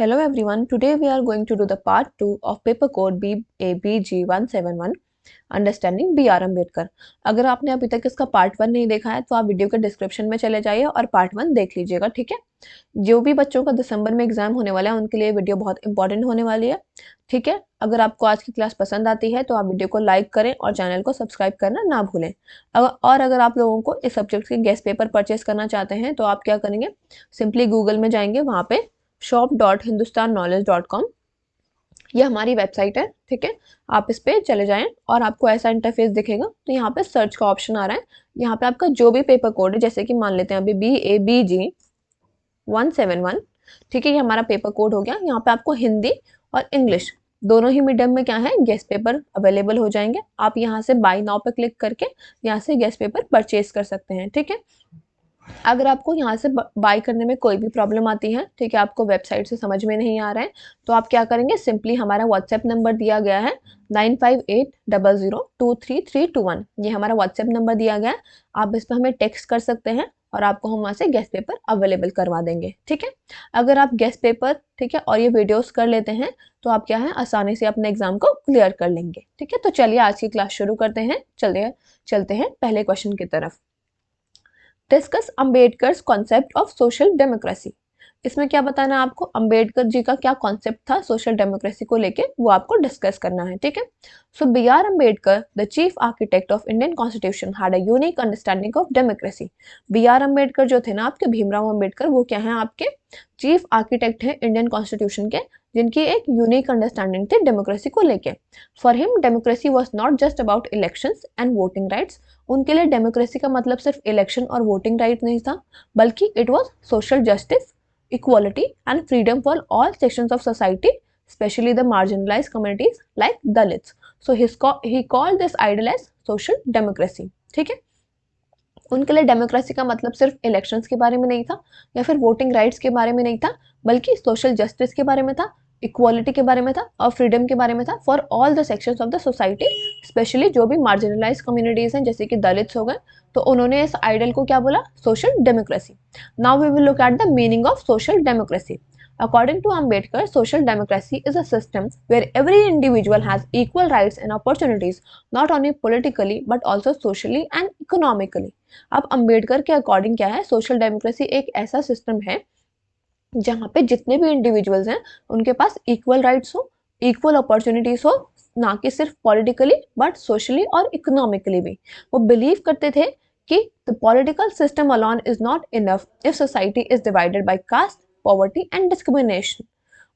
Hello everyone, today we are going to do the part 2 of paper code BABG 171 understanding B R Ambedkar. अगर आपने अभी तक इसका part 1 नहीं देखा है तो आप वीडियो के डिस्क्रिप्शन में चले जाइए और पार्ट 1 देख लीजिएगा, ठीक है। जो भी बच्चों का दिसंबर में एग्जाम होने वाला है उनके लिए वीडियो बहुत इंपॉर्टेंट होने वाली है, ठीक है। अगर आपको आज की क्लास पसंद आती है तो आप वीडियो को लाइक करें और चैनल को सब्सक्राइब करना ना भूलें। और अगर आप लोगों को इस सब्जेक्ट के गेस्ट पेपर परचेज करना चाहते हैं तो आप क्या करेंगे, सिंपली गूगल में जाएंगे, वहाँ पे shop.hindustanknowledge.com ये हमारी वेबसाइट है, ठीक है। आप इस पे चले जाएं और आपको ऐसा इंटरफेस दिखेगा। तो यहाँ पे सर्च का ऑप्शन आ रहा है, यहाँ पे आपका जो भी पेपर कोड है, जैसे कि मान लेते हैं अभी BABG 171, ठीक है, ये हमारा पेपर कोड हो गया। यहाँ पे आपको हिंदी और इंग्लिश दोनों ही मीडियम में क्या है, गेस्ट पेपर अवेलेबल हो जाएंगे। आप यहाँ से बाय नाउ पे क्लिक करके यहाँ से गेस्ट पेपर परचेज कर सकते हैं, ठीक है। अगर आपको यहाँ से बाय करने में कोई भी प्रॉब्लम आती है, ठीक है, आपको वेबसाइट से समझ में नहीं आ रहा है, तो आप क्या करेंगे, सिंपली हमारा व्हाट्सएप नंबर दिया गया है 9580023321, ये हमारा व्हाट्सएप नंबर दिया गया है। आप इस पर हमें टेक्स्ट कर सकते हैं और आपको हम वहाँ से गेस्ट पेपर अवेलेबल करवा देंगे, ठीक है। अगर आप गेस्ट पेपर, ठीक है, और ये वीडियोस कर लेते हैं तो आप क्या है, आसानी से अपने एग्जाम को क्लियर कर लेंगे, ठीक है। तो चलिए आज की क्लास शुरू करते हैं। चलते हैं पहले क्वेश्चन की तरफ। Discuss Ambedkar concept of social democracy. इसमें क्या बताना है आपको, अम्बेडकर जी का क्या कॉन्सेप्ट था सोशल डेमोक्रेसी को लेके, वो आपको डिस्कस करना है, ठीक है। So B R Ambedkar, the chief architect of Indian constitution, had a unique understanding of democracy. B R Ambedkar जो थे ना आपके, भीमराव अम्बेडकर, वो क्या है, आपके चीफ आर्किटेक्ट है इंडियन कॉन्स्टिट्यूशन के, जिनकी एक यूनिक अंडरस्टैंडिंग थी डेमोक्रेसी को लेके। For him democracy was not just about elections and voting rights. उनके लिए डेमोक्रेसी का मतलब सिर्फ इलेक्शन और वोटिंग राइट नहीं था, बल्कि it was social justice, equality and freedom for all sections of society, especially the marginalized communities like Dalits. So he called this ideal as social democracy, ठीक है। उनके लिए डेमोक्रेसी का मतलब सिर्फ इलेक्शंस के बारे में नहीं था या फिर वोटिंग राइट्स के बारे में नहीं था, बल्कि सोशल जस्टिस के बारे में था, इक्वालिटी के बारे में था और फ्रीडम के बारे में था for all the sections of the society, specially जो भी मार्जिनलाइज कम्युनिटीज हैं जैसे कि दलित्स हो गए। तो उन्होंने इस आइडल को क्या बोला, social democracy. Now we will look at the meaning of social democracy. According to Ambedkar, social democracy is a system where every individual has equal rights and opportunities, not only politically but also socially and economically. अब अंबेडकर के according क्या है, social democracy एक ऐसा system है जहाँ पे जितने भी इंडिविजुअल्स हैं उनके पास इक्वल राइट्स हो, इक्वल अपॉर्चुनिटीज हो, ना कि सिर्फ पॉलिटिकली बट सोशली और इकोनॉमिकली भी। वो बिलीव करते थे कि the political system alone is not enough if society is divided by caste, poverty and discrimination.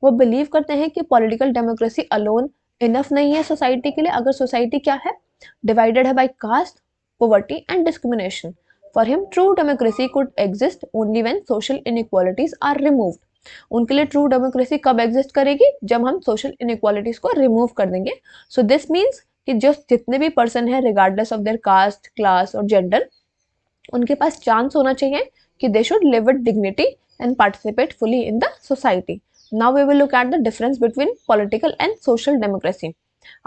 वो बिलीव करते हैं कि पॉलिटिकल डेमोक्रेसी अलोन इनफ नहीं है सोसाइटी के लिए, अगर सोसाइटी क्या है, डिवाइडेड है by caste, poverty and discrimination. For him, true democracy could exist only when social inequalities are removed. उनके लिए ट्रू डेमोक्रेसी कब एग्जिस्ट करेगी, जब हम सोशल इनइक्वालिटीज को रिमूव कर देंगे। सो दिस मीन्स कि जो जितने भी पर्सन है regardless of their caste, class और जेंडर, उनके पास चांस होना चाहिए कि they should live with dignity and participate fully in the society. Now we will look at the difference between political and social democracy.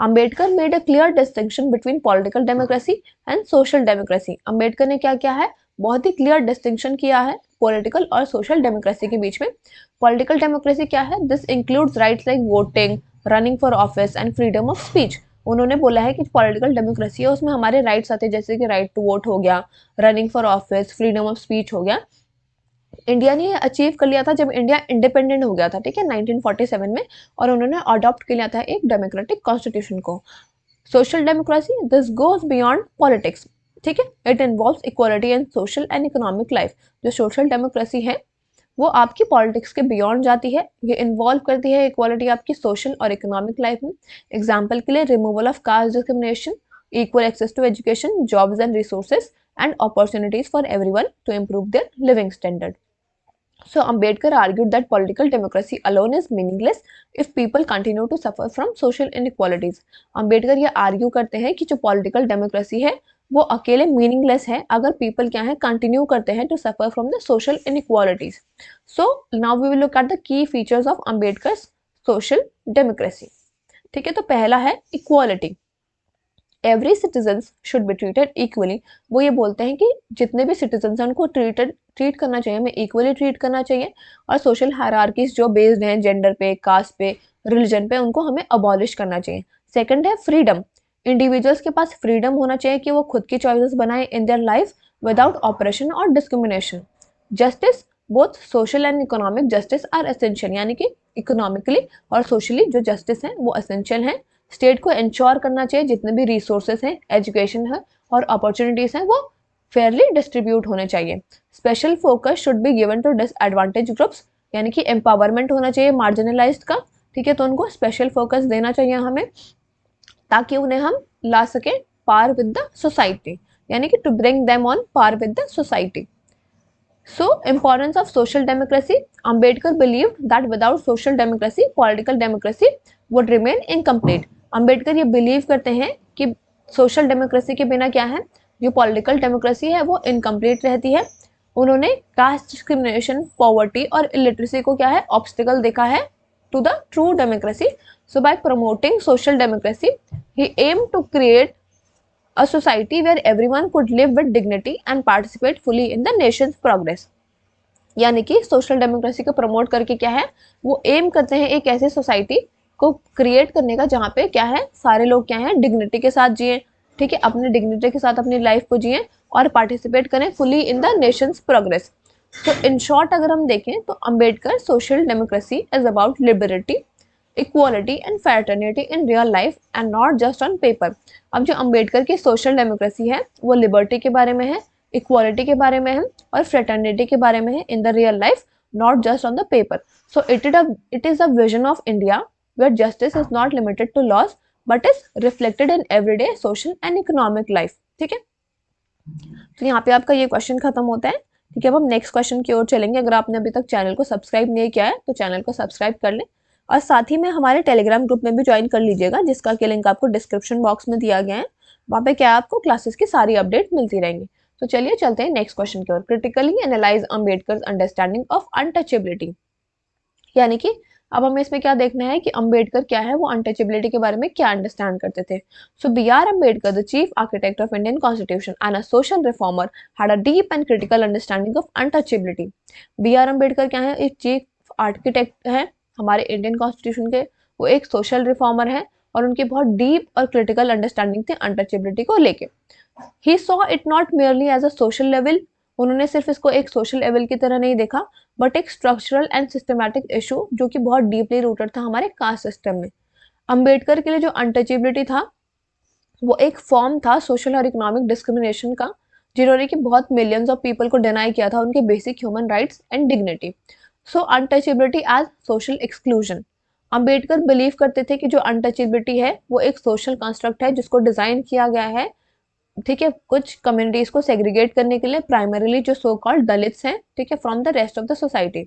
Ambedkar made a clear distinction between political democracy and social democracy. Ambedkar ने क्या किया है, बहुत ही clear distinction किया है political और social democracy के बीच में। पॉलिटिकल डेमोक्रेसी क्या है, this includes rights like voting, running for office and freedom of speech. उन्होंने बोला है कि पॉलिटिकल डेमोक्रेसी है उसमें हमारे राइट्स आते हैं, जैसे कि राइट टू वोट हो गया, running for office, freedom of speech हो गया। इंडिया ने अचीव कर लिया था जब इंडिया इंडिपेंडेंट हो गया था, ठीक है, 1947 में, और उन्होंने अडॉप्ट कर लिया था एक डेमोक्रेटिक कॉन्स्टिट्यूशन को। Social democracy, this goes beyond politics, ठीक है, it involves equality and social and economic life. जो सोशल डेमोक्रेसी है वो आपकी पॉलिटिक्स के बियॉन्ड जाती है, ये इन्वॉल्व करती है इक्वालिटी आपकी सोशल और इकोनॉमिक लाइफ में। एग्जाम्पल के लिए removal of caste discrimination, equal access to education, jobs and resources, and opportunities for everyone to improve their living standard. So Ambedkar argued that political democracy alone is meaningless if people continue to suffer from social inequalities. Ambedkar ये argue करते हैं कि जो political democracy है वो अकेले meaningless है अगर people क्या है, continue करते हैं to suffer from the social inequalities. So now we will look at the key features of Ambedkar's social democracy. ठीक है, तो पहला है equality. Every citizen should be treated equally, वो ये बोलते हैं कि जितने भी सिटीजन हैं उनको ट्रीट करना चाहिए, हमें इक्वली ट्रीट करना चाहिए, और सोशल हायरार्कीज जो बेस्ड हैं जेंडर पे, कास्ट पे, रिलीजन पे, उनको हमें अबॉलिश करना चाहिए। सेकंड है फ्रीडम, इंडिविजुअल्स के पास फ्रीडम होना चाहिए कि वो खुद की चॉइसेस बनाए in their life without oppression और discrimination. Justice, both social and economic justice are essential, यानी कि इकोनॉमिकली और सोशली जो जस्टिस है वो एसेंशियल है। स्टेट को इंश्योर करना चाहिए जितने भी रिसोर्सेज हैं, एजुकेशन है और अपॉर्चुनिटीज हैं, वो फेयरली डिस्ट्रीब्यूट होने चाहिए। Special focus should be given to disadvantage groups, यानी कि एम्पावरमेंट होना चाहिए मार्जिनलाइज्ड का, ठीक है, तो उनको स्पेशल फोकस देना चाहिए हमें, ताकि उन्हें हम ला सके पार विद द सोसाइटी, यानी कि to bring them on par with the society. So, importance of social democracy. Ambedkar believed that without social democracy, political democracy would remain incomplete. Ambedkar ये believe करते हैं कि social democracy के बिना क्या है, जो political democracy है वो incomplete रहती है। उन्होंने caste discrimination, poverty और illiteracy को क्या है, obstacle देखा है to the true democracy. So, by promoting social democracy, he aimed to create a society where everyone could live with dignity and participate fully in the nation's progress. यानी कि social democracy को promote करके क्या है, वो M करते हैं एक ऐसी सोसाइटी को क्रिएट करने का जहाँ पे क्या है, सारे लोग क्या है, डिग्निटी के साथ जिए, ठीक है, अपने डिग्निटी के साथ अपनी लाइफ को जिए और पार्टिसिपेट करें fully in the Nations progress. तो इन शॉर्ट अगर हम देखें तो Ambedkar social democracy is about liberty, equality and fraternity in real life and not just on paper. अब जो अंबेडकर की सोशल डेमोक्रेसी है वो लिबर्टी के बारे में है, इक्वालिटी के बारे में है और फ्रेटर्निटी के बारे में है in the real life, not just on the paper. So it is a vision of India where justice is not limited to laws but is reflected in everyday social and economic life. ठीक है, तो यहाँ पे आपका ये question खत्म होता है। ठीक है, अब हम नेक्स्ट क्वेश्चन की ओर चलेंगे। अगर आपने अभी तक चैनल को सब्सक्राइब नहीं किया है तो चैनल को सब्सक्राइब कर लें और साथ ही में हमारे टेलीग्राम ग्रुप में भी ज्वाइन कर लीजिएगा, जिसका कि लिंक आपको डिस्क्रिप्शन बॉक्स में दिया गया है। वहाँ पे क्या आपको क्लासेस की सारी अपडेट मिलती रहेंगी। तो चलिए चलते हैं नेक्स्ट क्वेश्चन की ओर। Critically analyse Ambedkar understanding of untouchability, यानी कि अब हमें इसमें क्या देखना है कि अंबेडकर क्या है, वो अनटचेबिलिटी के बारे में क्या अंडरस्टैंड करते थे। So B R Ambedkar, the chief architect of Indian constitution and a social reformer, had a deep and critical understanding of untouchability. B R Ambedkar क्या है, एक चीफ आर्किटेक्ट है हमारे इंडियन कॉन्स्टिट्यूशन के, वो एक सोशल रिफॉर्मर है और उनकी बहुत डीप और क्रिटिकल अंडरस्टैंडिंग थी अनटचेबिलिटी को लेके। He saw it not merely as a social level, उन्होंने सिर्फ इसको एक सोशल लेवल की तरह नहीं देखा, बट एक स्ट्रक्चरल एंड सिस्टमैटिक इशू जो कि बहुत डीपली रूटेड था हमारे कास्ट सिस्टम में। अंबेडकर के लिए जो अनटचेबिलिटी था वो एक फॉर्म था सोशल और इकोनॉमिक डिस्क्रिमिनेशन का, जिन्होंने कि बहुत मिलियंस ऑफ पीपल को डिनाई किया था उनके basic human rights and dignity. So untouchability as social exclusion. Ambedkar believe करते थे कि जो अनटचेबिलिटी है वो एक सोशल कंस्ट्रक्ट है जिसको डिजाइन किया गया है, ठीक है, कुछ कम्युनिटीज को सेग्रीगेट करने के लिए, प्राइमरीली जो सो कॉल्ड दलित्स हैं, ठीक है, from the rest of the society.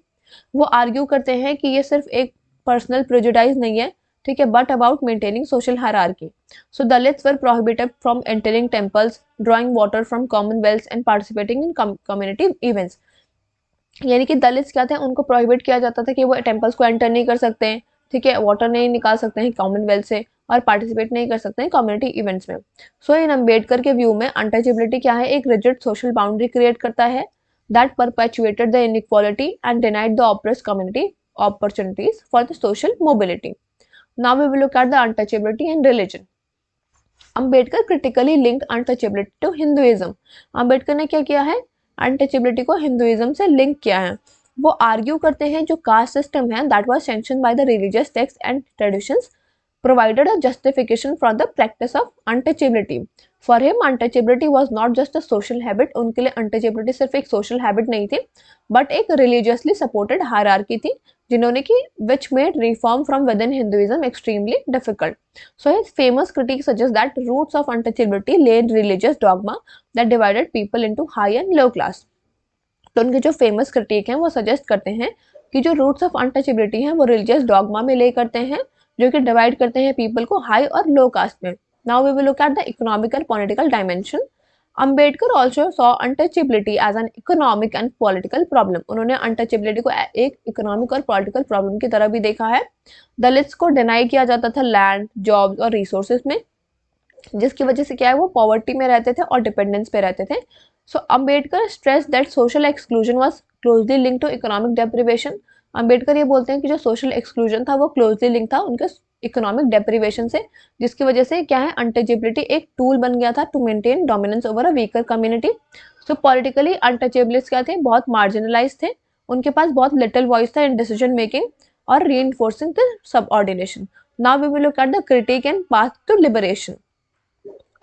वो आर्ग्यू करते हैं कि ये सिर्फ एक पर्सनल प्रेजुडाइज नहीं है, ठीक है, but about maintaining social hierarchy. So dalits were prohibited from entering temples, drawing water from common wells and participating in community events. यानी कि दलित्स क्या थे, उनको प्रोहिबिट किया जाता था कि वो टेम्पल्स को एंटर नहीं कर सकते हैं, ठीक है, वाटर नहीं निकाल सकते हैं कॉमनवेल्थ से और पार्टिसिपेट नहीं कर सकते हैं कम्युनिटी इवेंट्स में। सो इन अंबेडकर के व्यू में अनटचेबिलिटी क्या है, एक रिजिड सोशल बाउंड्री क्रिएट करता है that परपेचुएटेड the inequality and denied the oppressed community opportunities for the social mobility. Now we will look at the untouchability and religion. Ambedkar critically linked untouchability to Hinduism. Ambedkar ने क्या किया है, untouchability को Hinduism से link किया है। वो argue करते हैं जो कास्ट सिस्टम है that was sanctioned by the religious text and traditions provided a justification for the practice of untouchability. For him, untouchability was not just a social habit. उनके लिए untouchability सिर्फ एक social habit नहीं थी, but एक religiously supported hierarchy थी, जिन्होंने कि which made reform from within Hinduism extremely difficult. So his famous critique suggests that roots of untouchability lay in religious dogma that divided people into high and low class. तो उनके जो famous critic हैं वो suggest करते हैं कि जो roots of untouchability हैं वो रिलीजियस डॉगमा में ले करते हैं, जो कि डिवाइड करते हैं पीपल को हाई और लो कास्ट में। Now we will look at the economic and political dimension. Ambedkar also saw untouchability as an economic and political problem. उन्होंने अनटचेबिलिटी को एक इकोनॉमिक और पॉलिटिकल प्रॉब्लम की तरह भी देखा है। दलित्स को डिनाई किया जाता था लैंड, जॉब्स और रिसोर्सेज में, जिसकी वजह से क्या है वो पॉवर्टी में रहते थे और डिपेंडेंस पे रहते थे। So Ambedkar stress that social exclusion was closely link to economic deprivation. Ambedkar ये बोलते हैं कि जो सोशल एक्सक्लूजन था वो क्लोजली लिंक था उनके इकोनॉमिक डेप्रिवेशन से, जिसकी वजह से क्या है अनटचेबिलिटी एक टूल बन गया था to maintain dominance over a weaker community. So politically untouchables क्या थे, बहुत मार्जिनलाइज थे, उनके पास बहुत लिटिल वॉइस था इन डिसीजन मेकिंग और reinforcing the subordination. Now we will look at the critique and path to liberation.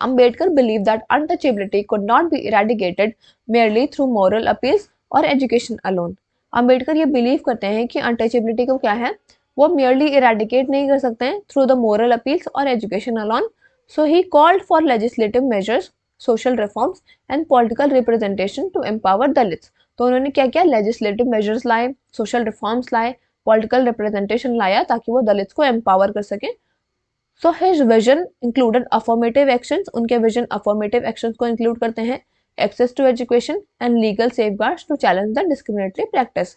Ambedkar believed that untouchability could not be eradicated merely through moral appeals और education alone. Ambedkar ये believe करते हैं कि untouchability को क्या है वो merely eradicate नहीं कर सकते हैं through the moral appeals और education alone. So he called for legislative measures, social reforms and political representation to empower Dalits. तो उन्होंने क्या किया, legislative measures लाए, social reforms लाए, political representation लाया ताकि वो दलित्स को empower कर सकें। So his vision included affirmative actions. उनके vision affirmative actions को include करते हैं access to education and legal safeguards to challenge the discriminatory practice.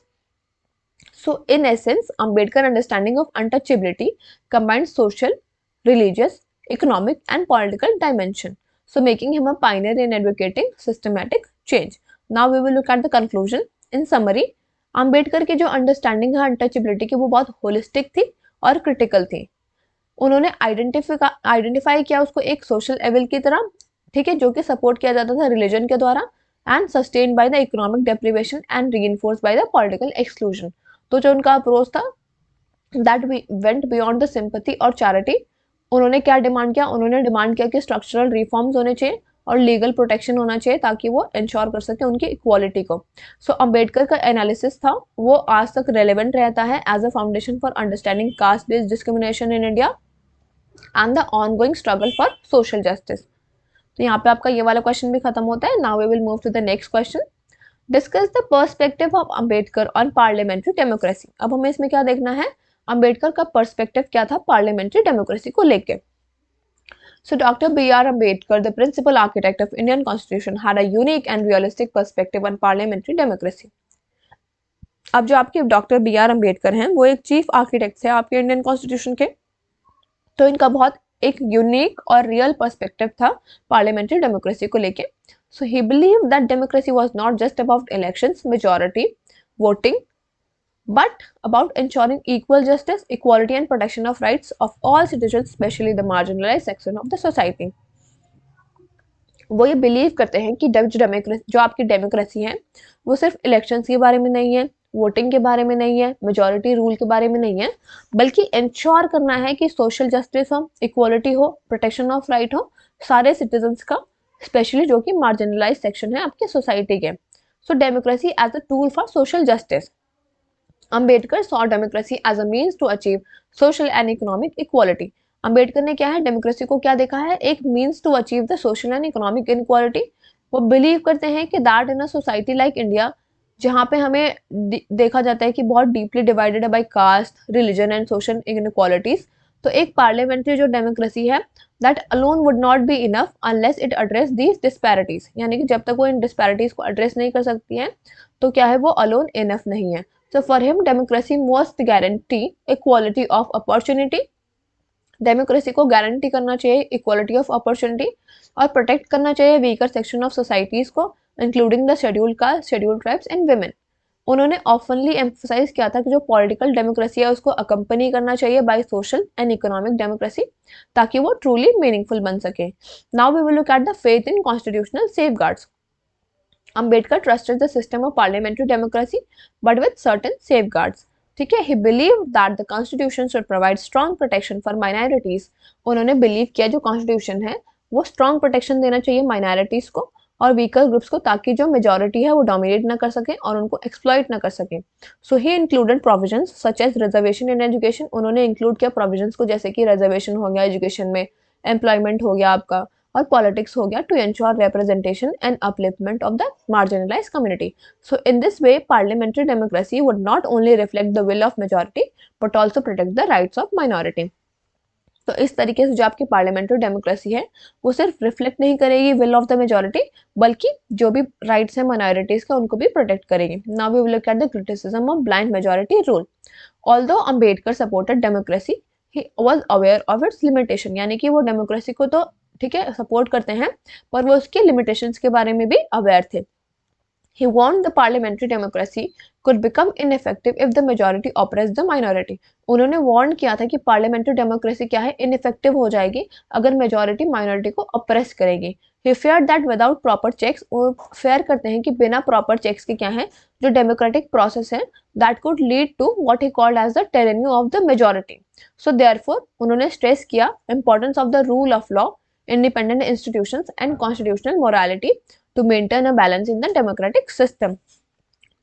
So in essence, Ambedkar understanding of untouchability combines social, religious, economic and political dimension. So making him a pioneer in advocating systematic change. Now we will look at the conclusion. In summary, Ambedkar की जो understanding है untouchability की वो बहुत holistic थी और critical थी। उन्होंने आइडेंटिफाई किया उसको एक सोशल एविल की तरह, ठीक है, जो कि सपोर्ट किया जाता था रिलीजन के द्वारा and sustain by the economic deprivation and reinforce by the political exclusion. तो जो उनका अप्रोच था that went beyond the sympathy और चैरिटी। उन्होंने क्या डिमांड किया, उन्होंने डिमांड किया कि स्ट्रक्चरल रिफॉर्म्स होने चाहिए और लीगल प्रोटेक्शन होना चाहिए ताकि वो इंश्योर कर सके उनकी इक्वालिटी को। सो अम्बेडकर का एनालिसिस था वो आज तक रेलेवेंट रहता है as a foundation for understanding caste based discrimination in India and the ongoing struggle for social justice. तो यहाँ पे आपका ये वाला क्वेश्चन भी खत्म होता है। Now we will move to the next question. Discuss the perspective of Ambedkar on parliamentary democracy. अब हमें इसमें क्या देखना है, अम्बेडकर का पर्सपेक्टिव क्या था पार्लियामेंट्री डेमोक्रेसी को लेके। So Dr. B.R. Ambedkar, the principal architect of Indian Constitution, had a unique and realistic perspective on parliamentary democracy. अब जो आपके डॉक्टर बी आर अम्बेडकर हैं वो एक चीफ आर्किटेक्ट थे आपके इंडियन कॉन्स्टिट्यूशन के, तो इनका बहुत एक यूनिक और रियल पर्सपेक्टिव था पार्लियामेंट्री डेमोक्रेसी को लेके। So he believe that democracy was not just about elections, majority voting, but about ensuring equal justice, equality and protection of rights of all citizens, especially the marginalized section of the society. वो ये believe करते हैं कि जो आपकी democracy है वो सिर्फ इलेक्शंस के बारे में नहीं है, वोटिंग के बारे में नहीं है, मेजॉरिटी रूल के बारे में नहीं है, बल्कि इंश्योर करना है कि सोशल जस्टिस हो, इक्वालिटी हो, प्रोटेक्शन ऑफ राइट हो सारे सिटीजन्स का, स्पेशली जो कि मार्जिनलाइज सेक्शन है आपके सोसाइटी के। So democracy as a tool for social justice. Ambedkar saw democracy as a means to achieve social and economic equality. Ambedkar ने क्या है डेमोक्रेसी को क्या देखा है, एक means to achieve the social and economic inequality. वो बिलीव करते हैं कि that in a society like India, जहाँ पे हमें देखा जाता है कि बहुत डीपली डिवाइडेड है by caste, religion and social inequalities, तो एक पार्लियामेंट्री जो डेमोक्रेसी है that alone would not be enough unless it address these disparities, यानी कि जब तक वो इन डिस्पैरिटीज को एड्रेस नहीं कर सकती है तो क्या है वो अलोन इनफ नहीं है। So for him democracy must guarantee equality of opportunity, democracy को गारंटी करना चाहिए इक्वालिटी ऑफ अपॉर्चुनिटी और प्रोटेक्ट करना चाहिए वीकर सेक्शन ऑफ सोसाइटीज को, including the scheduled caste, scheduled tribes and women. उन्होंने ऑफनली एम्फोसाइज किया था कि जो पॉलिटिकल डेमोक्रेसी है उसको अकम्पनी करना चाहिए by social and economic democracy ताकि वो ट्रूली मीनिंगफुल बन सके। Now we will look at the faith in constitutional safeguards. Ambedkar trusted the system of parliamentary democracy but with certain safeguards. ठीक है, he believed that the constitution should provide strong protection for minorities. उन्होंने believe किया जो constitution है वो strong protection देना चाहिए minorities को और वीकर ग्रुप्स को ताकि जो मेजॉरिटी है वो डोमिनेट ना कर सके और उनको एक्सप्लॉइट ना कर सके। So he included provisions such as reservation in education. उन्होंने इंक्लूड किया प्रोविजंस को जैसे कि रिजर्वेशन हो गया एजुकेशन में, एम्प्लॉयमेंट हो गया आपका और पॉलिटिक्स हो गया to ensure representation and upliftment of the marginalised community. So in this way parliamentary democracy would not only reflect the will of majority but also protect the rights of minority. तो इस तरीके से जो आपकी parliamentary democracy है वो सिर्फ reflect नहीं करेगी विल ऑफ द मेजॉरिटी बल्कि जो भी राइट्स है माइनॉरिटीज का उनको भी प्रोटेक्ट करेगी। Now we will look at the criticism of blind majority rule. Although Ambedkar supported democracy, he was aware of its limitation, यानी कि वो डेमोक्रेसी को तो ठीक है, सपोर्ट करते हैं, पर वो उसके लिमिटेशंस के बारे में भी अवेयर थे। He warned the parliamentary democracy could become ineffective if the majority oppressed the minority. उन्होंने वार्न किया था कि पार्लियामेंट्री डेमोक्रेसी क्या है, इनइफेक्टिव हो जाएगी अगर मेजॉरिटी माइनॉरिटी को अप्रेस करेगी। He feared that without proper checks, वो फेयर करते हैं कि बिना प्रॉपर चेक्स के क्या है जो डेमोक्रेटिक प्रोसेस है, that could lead to what he called as the tyranny of the majority. So therefore उन्होंने स्ट्रेस किया importance of the rule of law, independent institutions and constitutional morality to maintain a balance in the democratic system.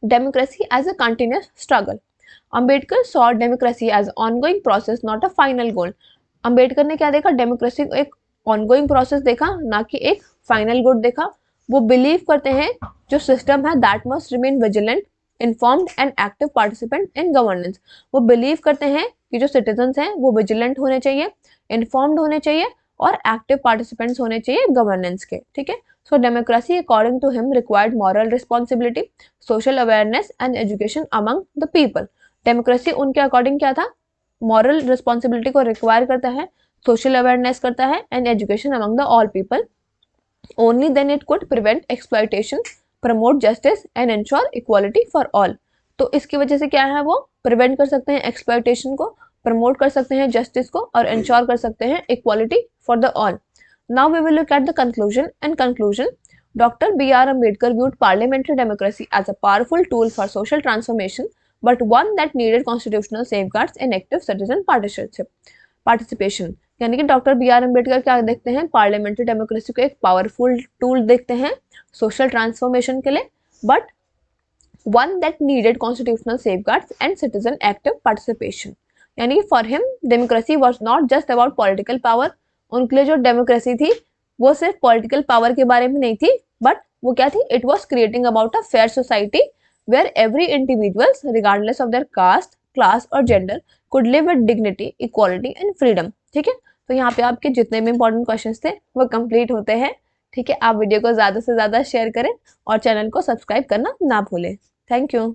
Democracy as a continuous struggle. Ambedkar saw democracy as ongoing process, not a final goal. Ambedkar ने क्या देखा, democracy को एक ongoing process देखा, ना कि एक final good देखा। वो बिलीव करते हैं जो सिस्टम है that must remain vigilant, informed and active participant in governance. वो बिलीव करते हैं कि जो सिटीजन्स हैं वो विजिलेंट होने चाहिए, इन्फॉर्म्ड होने चाहिए और एक्टिव पार्टिसिपेंट्स होने चाहिए गवर्नेंस के। ठीक है, so democracy according to him required moral responsibility, social awareness and education among the people. Democracy उनके अकॉर्डिंग क्या था, मॉरल रिस्पॉन्सिबिलिटी को रिक्वायर करता है, सोशल अवेयरनेस करता है and education among the all people. Only then it could prevent exploitation, promote justice and ensure equality for all. तो इसकी वजह से क्या है, वो प्रिवेंट कर सकते हैं एक्सप्लॉयटेशन को, प्रमोट कर सकते हैं जस्टिस को और इंश्योर कर सकते हैं equality for the all. Now we will look at the conclusion and conclusion. Dr. B.R. Ambedkar viewed parliamentary democracy as a powerful tool for social transformation, but one that needed constitutional safeguards and active citizen participation. यानी कि doctor B R Ambedkar क्या देखते हैं, parliamentary democracy को एक powerful tool देखते हैं social transformation के लिए, but one that needed constitutional safeguards and citizen active participation. यानी कि for him democracy was not just about political power. उनके लिए जो डेमोक्रेसी थी वो सिर्फ पॉलिटिकल पावर के बारे में नहीं थी, बट वो क्या थी, it was creating about a fair society where every individuals regardless of their caste, class और gender could live with dignity, equality and freedom. ठीक है, तो यहाँ पे आपके जितने भी इंपॉर्टेंट क्वेश्चंस थे वो कंप्लीट होते हैं। ठीक है, आप वीडियो को ज़्यादा से ज़्यादा शेयर करें और चैनल को सब्सक्राइब करना ना भूलें। Thank you.